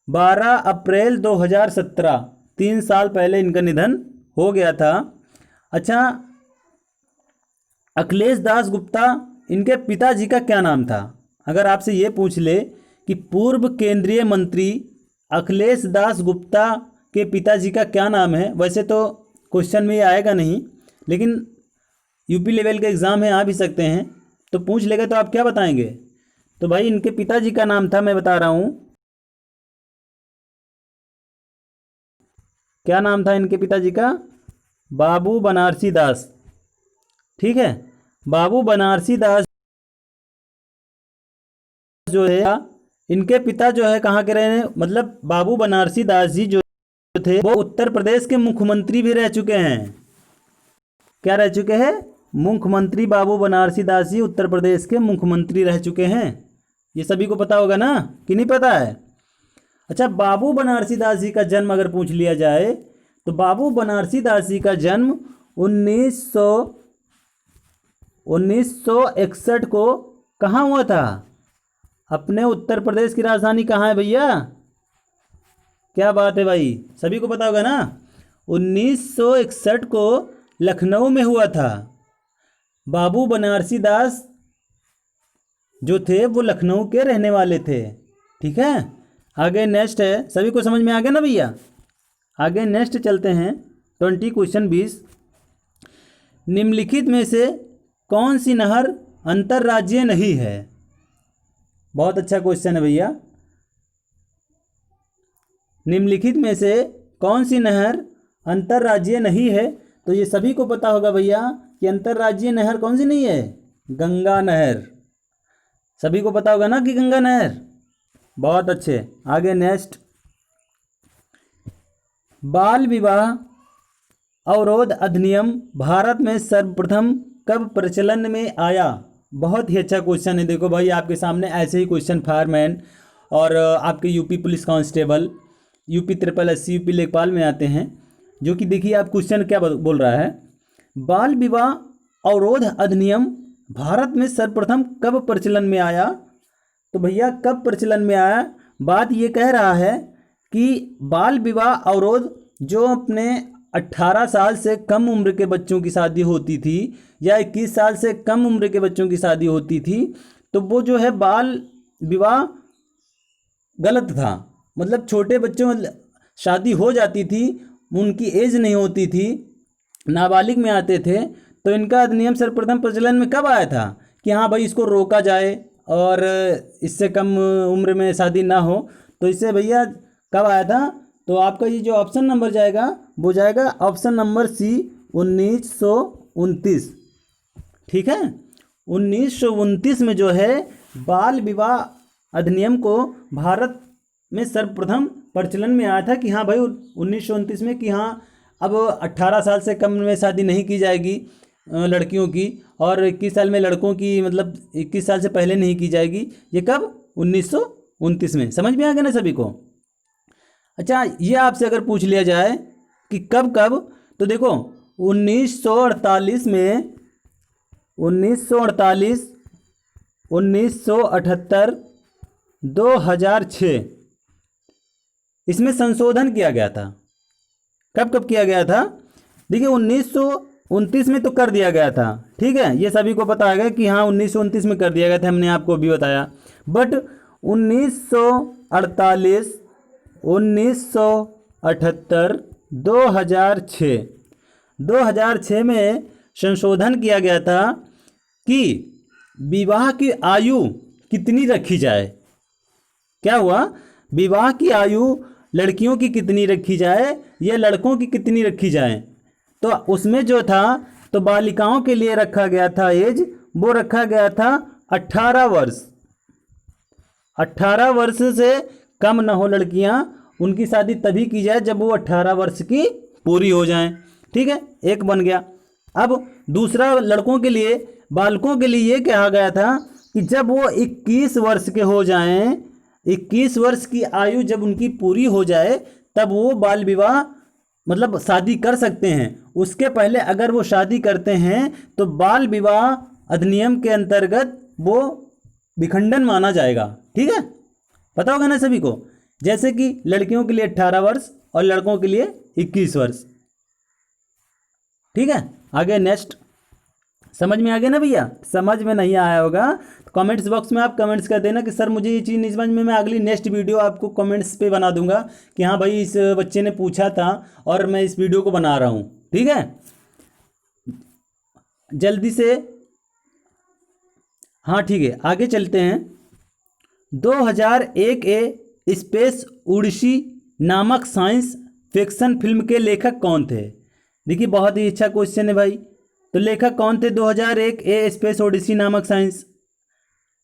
12 अप्रैल 2017, 3 साल पहले इनका निधन हो गया था। अच्छा, अखिलेश दास गुप्ता, इनके पिताजी का क्या नाम था? अगर आपसे ये पूछ ले कि पूर्व केंद्रीय मंत्री अखिलेश दास गुप्ता के पिताजी का क्या नाम है, वैसे तो क्वेश्चन में ये आएगा नहीं, लेकिन यूपी लेवल के एग्ज़ाम है, आ भी सकते हैं, तो पूछ लेगा तो आप क्या बताएंगे? तो भाई इनके पिताजी का नाम था, मैं बता रहा हूँ, क्या नाम था इनके पिताजी का? बाबू बनारसी दास। ठीक है, बाबू बनारसी दास जो है, इनके पिता जो है कहाँ के रहे, मतलब बाबू बनारसी दास जी जो थे वो उत्तर प्रदेश के मुख्यमंत्री भी रह चुके हैं। क्या रह चुके हैं? मुख्यमंत्री। बाबू बनारसी दास जी उत्तर प्रदेश के मुख्यमंत्री रह चुके हैं। ये सभी को पता होगा ना, कि नहीं पता है? अच्छा, बाबू बनारसी दास जी का जन्म अगर पूछ लिया जाए तो बाबू बनारसी दास जी का जन्म 1961 को कहाँ हुआ था? अपने उत्तर प्रदेश की राजधानी कहाँ है भैया? क्या बात है भाई, सभी को पता होगा ना। 1961 को लखनऊ में हुआ था। बाबू बनारसी दास जो थे वो लखनऊ के रहने वाले थे। ठीक है, आगे नेक्स्ट है, सभी को समझ में आ गया ना भैया? आगे नेक्स्ट चलते हैं। 20 20। निम्नलिखित में से कौन सी नहर अंतर्राज्यीय नहीं है? बहुत अच्छा क्वेश्चन है भैया। निम्नलिखित में से कौन सी नहर अंतर्राज्यीय नहीं है? तो ये सभी को पता होगा भैया कि अंतर्राज्यीय नहर कौन सी नहीं है? गंगा नहर। सभी को पता होगा ना कि गंगा नहर। बहुत अच्छे, आगे नेक्स्ट। बाल विवाह अवरोध अधिनियम भारत में सर्वप्रथम कब प्रचलन में आया? बहुत ही अच्छा क्वेश्चन है। देखो भाई, आपके सामने ऐसे ही क्वेश्चन फायरमैन और आपके UP police constable, UP triple SC, UP लेखपाल में आते हैं। जो कि देखिए आप क्वेश्चन क्या बोल रहा है, बाल विवाह अवरोध अधिनियम भारत में सर्वप्रथम कब प्रचलन में आया? तो भैया कब प्रचलन में आया? बात ये कह रहा है कि बाल विवाह अवरोध जो अपने 18 साल से कम उम्र के बच्चों की शादी होती थी या 21 साल से कम उम्र के बच्चों की शादी होती थी, तो वो जो है बाल विवाह गलत था। मतलब छोटे बच्चों शादी हो जाती थी, उनकी एज नहीं होती थी, नाबालिग में आते थे। तो इनका अधिनियम सर्वप्रथम प्रचलन में कब आया था कि हाँ भाई इसको रोका जाए और इससे कम उम्र में शादी ना हो? तो इससे भैया कब आया था? तो आपका ये जो ऑप्शन नंबर जाएगा वो जाएगा ऑप्शन नंबर सी, 1929। ठीक है, 1929 में जो है बाल विवाह अधिनियम को भारत में सर्वप्रथम प्रचलन में आया था कि हाँ भाई 1929 में कि हाँ अब 18 साल से कम में शादी नहीं की जाएगी लड़कियों की, और 21 साल में लड़कों की, मतलब 21 साल से पहले नहीं की जाएगी। ये कब? 1929 में। समझ में आ गया ना सभी को? अच्छा, ये आपसे अगर पूछ लिया जाए कि कब कब, तो देखो 1948 में, 1948, 1978, 2006 इसमें संशोधन किया गया था। कब कब किया गया था? देखिए 1929 में तो कर दिया गया था, ठीक है, ये सभी को पता है कि हाँ 1929 में कर दिया गया था, हमने आपको अभी बताया। बट 1948, 1978, 2006, 2006 में संशोधन किया गया था कि विवाह की आयु कितनी रखी जाए। क्या हुआ? विवाह की आयु लड़कियों की कितनी रखी जाए या लड़कों की कितनी रखी जाए। तो उसमें जो था, तो बालिकाओं के लिए रखा गया था एज, वो रखा गया था 18 वर्ष। 18 वर्ष से कम न हो लड़कियां, उनकी शादी तभी की जाए जब वो 18 वर्ष की पूरी हो जाएं। ठीक है, एक बन गया। अब दूसरा लड़कों के लिए, बालकों के लिए ये कहा गया था कि जब वो 21 वर्ष के हो जाएं, 21 वर्ष की आयु जब उनकी पूरी हो जाए, तब वो बाल विवाह मतलब शादी कर सकते हैं। उसके पहले अगर वो शादी करते हैं तो बाल विवाह अधिनियम के अंतर्गत वो विखंडन माना जाएगा। ठीक है, पता होगा ना सभी को, जैसे कि लड़कियों के लिए 18 वर्ष और लड़कों के लिए 21 वर्ष। ठीक है, आगे नेक्स्ट। समझ में आ गया ना भैया? समझ में नहीं आया होगा तो कमेंट्स बॉक्स में आप कमेंट्स कर देना कि सर मुझे ये चीज़ नहीं समझ में। मैं अगली नेक्स्ट वीडियो आपको कमेंट्स पे बना दूंगा कि हाँ भाई इस बच्चे ने पूछा था और मैं इस वीडियो को बना रहा हूँ। ठीक है, जल्दी से। हाँ ठीक है, आगे चलते हैं। 2001 स्पेस ओडिसी नामक साइंस फिक्शन फिल्म के लेखक कौन थे? देखिए बहुत ही अच्छा क्वेश्चन है भाई। तो लेखक कौन थे 2001 स्पेस ओडिसी नामक साइंस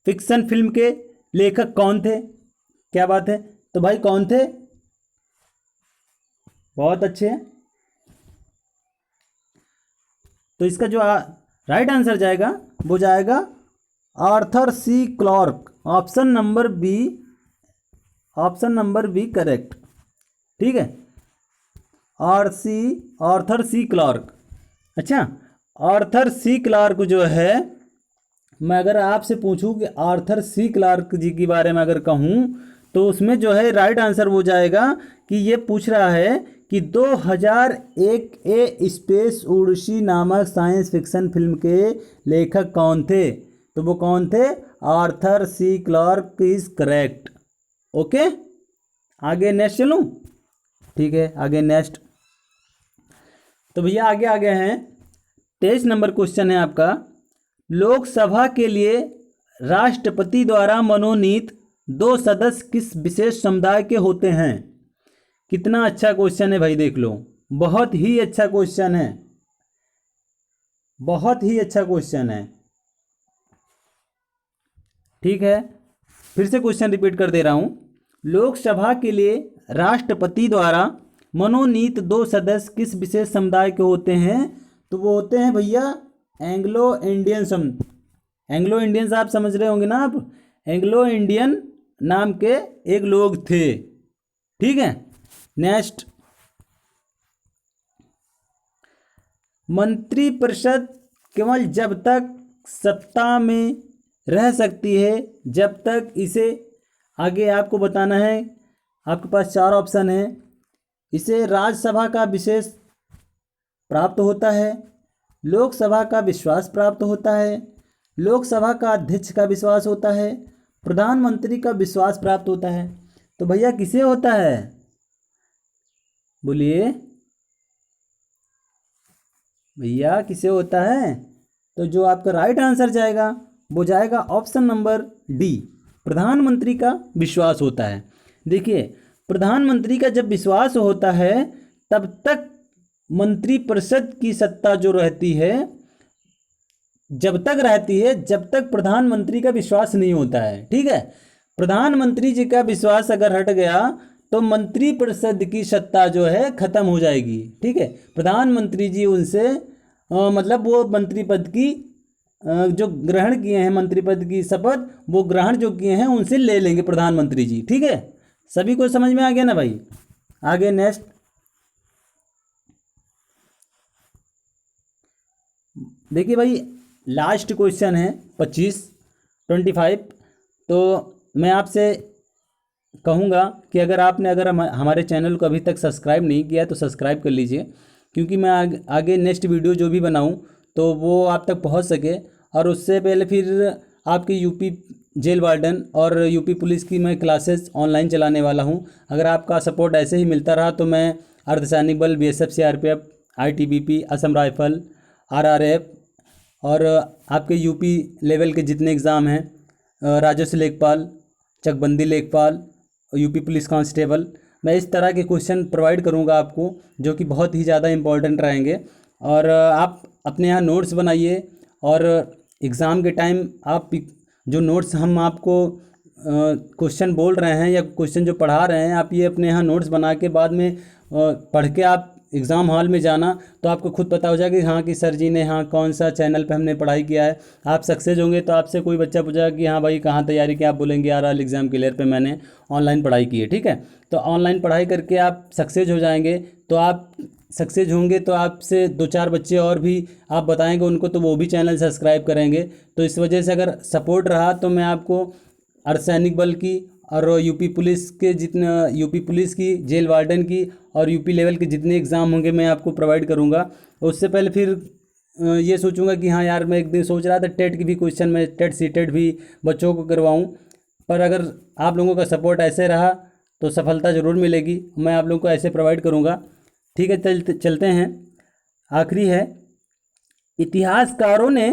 फिक्शन फिल्म के लेखक कौन थे? क्या बात है, तो भाई कौन थे? बहुत अच्छे हैं। तो इसका जो राइट आंसर जाएगा वो जाएगा Arthur C Clarke. Option number B, option number B correct. ठीक है, आर्थर सी क्लार्क। अच्छा, आर्थर सी क्लार्क जो है, मैं अगर आपसे पूछूं कि आर्थर सी क्लार्क जी के बारे में अगर कहूं, तो उसमें जो है राइट आंसर वो जाएगा कि ये पूछ रहा है कि 2001 स्पेस ओडिसी नामक साइंस फिक्शन फिल्म के लेखक कौन थे? तो वो कौन थे? Arthur C Clarke is correct. Okay, आगे नेक्स्ट चलूं? ठीक है, आगे नेक्स्ट। तो भैया आगे आ गए हैं। 23 नंबर क्वेश्चन है आपका। लोकसभा के लिए राष्ट्रपति द्वारा मनोनीत 2 सदस्य किस विशेष समुदाय के होते हैं? कितना अच्छा क्वेश्चन है भाई, देख लो, बहुत ही अच्छा क्वेश्चन है, बहुत ही अच्छा क्वेश्चन है। ठीक है, फिर से क्वेश्चन रिपीट कर दे रहा हूं। लोकसभा के लिए राष्ट्रपति द्वारा मनोनीत 2 सदस्य किस विशेष समुदाय के होते हैं? तो वो होते हैं भैया एंग्लो इंडियन। एंग्लो इंडियंस आप समझ रहे होंगे ना आप, एंग्लो इंडियन नाम के एक लोग थे। ठीक है, नेक्स्ट। मंत्रिपरिषद केवल जब तक सत्ता में रह सकती है जब तक इसे, आगे आपको बताना है, आपके पास 4 ऑप्शन है। इसे राज्यसभा का विशेष प्राप्त होता है, लोकसभा का विश्वास प्राप्त होता है, लोकसभा का अध्यक्ष का विश्वास होता है, प्रधानमंत्री का विश्वास प्राप्त होता है। तो भैया किसे होता है? बोलिए भैया किसे होता है? तो जो आपका राइट आंसर जाएगा वो जाएगा ऑप्शन नंबर डी, प्रधानमंत्री का विश्वास होता है। देखिए, प्रधानमंत्री का जब विश्वास होता है तब तक मंत्रिपरिषद की सत्ता जो रहती है, जब तक रहती है जब तक प्रधानमंत्री का विश्वास नहीं होता है। ठीक है, प्रधानमंत्री जी का विश्वास अगर हट गया तो मंत्रिपरिषद की सत्ता जो है खत्म हो जाएगी। ठीक है, प्रधानमंत्री जी उनसे मतलब वो मंत्री पद की जो ग्रहण किए हैं, मंत्री पद की शपथ वो ग्रहण जो किए हैं उनसे ले लेंगे प्रधानमंत्री जी। ठीक है, सभी को समझ में आ गया ना भाई? आगे नेक्स्ट, देखिए भाई लास्ट क्वेश्चन है 25। तो मैं आपसे कहूँगा कि अगर हमारे चैनल को अभी तक सब्सक्राइब नहीं किया है तो सब्सक्राइब कर लीजिए, क्योंकि मैं आगे नेक्स्ट वीडियो जो भी बनाऊँ तो वो आप तक पहुँच सके। और उससे पहले फिर आपके यूपी जेल वार्डन और यूपी पुलिस की मैं क्लासेस ऑनलाइन चलाने वाला हूँ। अगर आपका सपोर्ट ऐसे ही मिलता रहा तो मैं अर्धसैनिक बल, BSF, CRPF, ITBP, Assam rifle, RRF और आपके यूपी लेवल के जितने एग्ज़ाम हैं, राजस्व लेखपाल, चकबंदी लेखपाल, यूपी पुलिस कांस्टेबल, मैं इस तरह के क्वेश्चन प्रोवाइड करूंगा आपको, जो कि बहुत ही ज़्यादा इंपॉर्टेंट रहेंगे। और आप अपने यहाँ नोट्स बनाइए और एग्ज़ाम के टाइम आप जो नोट्स हम आपको क्वेश्चन बोल रहे हैं या क्वेश्चन जो पढ़ा रहे हैं, आप ये अपने यहाँ नोट्स बना के बाद में पढ़ के आप एग्ज़ाम हॉल में जाना, तो आपको खुद पता हो जाएगा कि हाँ कि सर जी ने हाँ कौन सा चैनल पे हमने पढ़ाई किया है। आप सक्सेस होंगे तो आपसे कोई बच्चा पूछेगा कि हाँ भाई कहाँ तैयारी की, आप बोलेंगे यार एग्ज़ाम क्लियर पे मैंने ऑनलाइन पढ़ाई की है। ठीक है, तो ऑनलाइन पढ़ाई करके आप सक्सेस हो जाएंगे। तो आप सक्सेस होंगे तो आपसे 2-4 बच्चे और भी आप बताएंगे उनको, तो वो भी चैनल सब्सक्राइब करेंगे। तो इस वजह से अगर सपोर्ट रहा तो मैं आपको अर्धसैनिक बल की और यूपी पुलिस के जितने, यूपी पुलिस की, जेल वार्डन की और यूपी लेवल के जितने एग्ज़ाम होंगे मैं आपको प्रोवाइड करूंगा। उससे पहले फिर ये सोचूंगा कि हाँ यार, मैं एक दिन सोच रहा था टेट की भी क्वेश्चन, मैं टेट सीटेट भी बच्चों को करवाऊं। पर अगर आप लोगों का सपोर्ट ऐसे रहा तो सफलता ज़रूर मिलेगी, मैं आप लोगों को ऐसे प्रोवाइड करूँगा। ठीक है, चलते हैं। आखिरी है, इतिहासकारों ने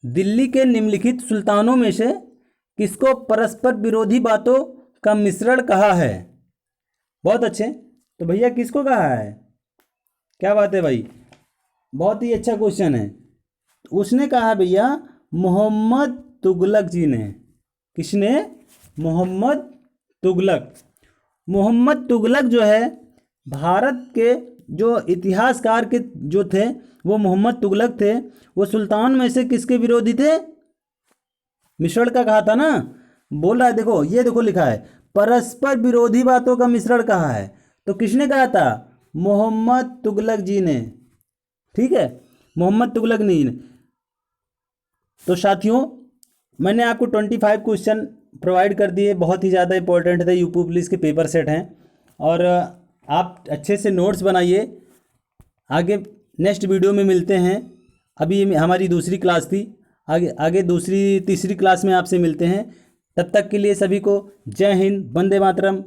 दिल्ली के निम्नलिखित सुल्तानों में से किसको परस्पर विरोधी बातों का मिश्रण कहा है? बहुत अच्छे, तो भैया किसको कहा है? क्या बात है भाई, बहुत ही अच्छा क्वेश्चन है। उसने कहा भैया मोहम्मद तुगलक जी ने। किसने? मोहम्मद तुगलक। मोहम्मद तुगलक जो है भारत के जो इतिहासकार के जो थे वो मोहम्मद तुगलक थे। वो सुल्तान में से किसके विरोधी थे? मिश्रण का कहा था ना, बोल रहा है, देखो ये देखो लिखा है परस्पर विरोधी बातों का मिश्रण कहा है। तो किसने कहा था? मोहम्मद तुगलक जी ने। ठीक है, मोहम्मद तुगलक ने। तो साथियों, मैंने आपको 25 क्वेश्चन प्रोवाइड कर दिए, बहुत ही ज़्यादा इंपॉर्टेंट थे, यूपी पुलिस के पेपर सेट हैं। और आप अच्छे से नोट्स बनाइए। आगे नेक्स्ट वीडियो में मिलते हैं। अभी हमारी दूसरी क्लास थी, आगे दूसरी तीसरी क्लास में आपसे मिलते हैं। तब तक के लिए सभी को जय हिंद, वंदे मातरम।